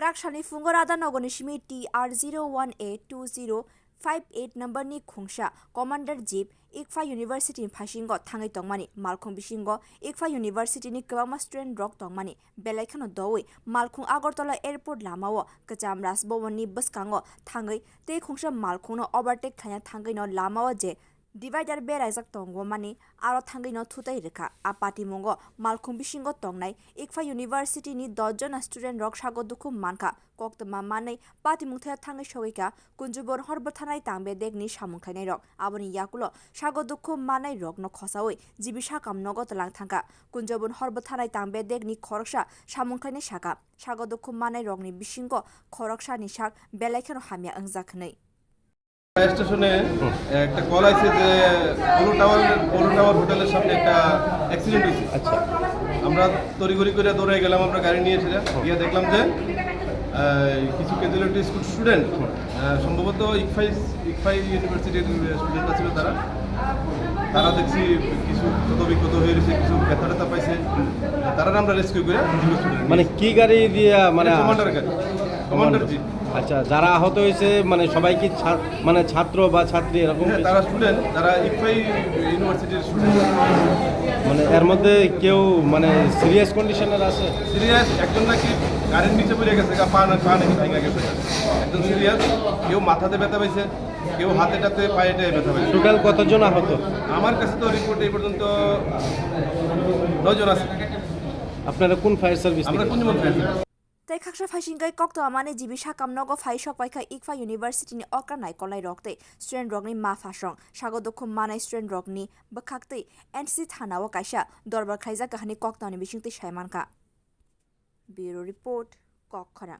Karakshani Fungarada Nogonishimi TR01A2058 number ni Khungsha Commander Jeep Ikfa University Pashingo Tangai Tongmani Malkhung Bishingo Ikfa University ni Kwama student rock Tongmani Belaikano Dowi Malkhung Agartala Airport Lamao Kacham rajbhavan ni bwskang Tangai Te Khungsha Malkhung no overtake Khanya Tangai no Lamao je Divider Berazak Tongo Mani Aro Tangai no Tutai Rika A patimwng Malkhung Bishingo Tongnai Ikfa University ni dojon student rock Shago Duku Manka Koktama Manai patimwng Tangai Shogika Kunjubor Horbathanai Tangbe Degni Shamungkhainai Rok Aboni Yakulo Shago Duku Manai Rok no Khosawi Jibisha Kam Nogo Talang Thangka Kunjubor Horbathanai Tangbe Degni Khoroksha Shamungkhainai Shaka Shago Duku Manai Rok ni Bishingo Khoroksha ni Shak Belaikano Hamya Angjakhnai স্টেশনে একটা call আছে যে polo tower হোটেলের সামনে একটা accident হয়েছে। আচ্ছা, আমরা তড়িঘড়ি করে দৌড়ে গেলাম, আমরা গাড়ি নিয়ে গিয়ে দেখলাম যে কিছু ক্যাজুয়ালিটি স্কুল স্টুডেন্ট সম্ভবত ইকফাই ইউনিভার্সিটির স্টুডেন্টরা ছিল, তারা দেখছি কিছু ক্ষত হয়ে গেছে, কিছু ব্যথা পাইছে, তারা আমরা রেস্কিউ করে মানে কি গাড়ি দিয়ে মানে কমান্ডার জি। আচ্ছা, যারা আহত হয়েছে মানে সবাই কি মানে ছাত্র বা ছাত্রী এরকম? তারা স্টুডেন্ট, তারা ইকফাই ইউনিভার্সিটির স্টুডেন্ট। মানে এর মধ্যে কেউ মানে সিরিয়াস কন্ডিশনের আছে? সিরিয়াস একজন নাকি গাড়ির নিচে পড়ে গেছে, পা নাকি ভেঙে গেছে, একজন সিরিয়াস, কেউ মাথাতে ব্যথা পাইছে, কেউ হাতে পায়ে ব্যথা পাইছে। টোটাল কতজন আহত? আমার কাছে তো রিপোর্ট এই পর্যন্ত 9 জন আছে। আপনারা কোন ফায়ার সার্ভিস? আমরা Kunjaban fire service. Tay Kaksha Fashingai Kokto Amane Jibisha Kamnogo Fai Shok Paika Ikfa University ni Okanai Kolai Rokte Student Rogni Ma Fashong Shagodokum Manai Student Rogni Bakakte NC Thana Wakaisha Dorbar Kaiza Kahani Kokto ni Bishingti Shaimanka. Bureau Report Kokkhara.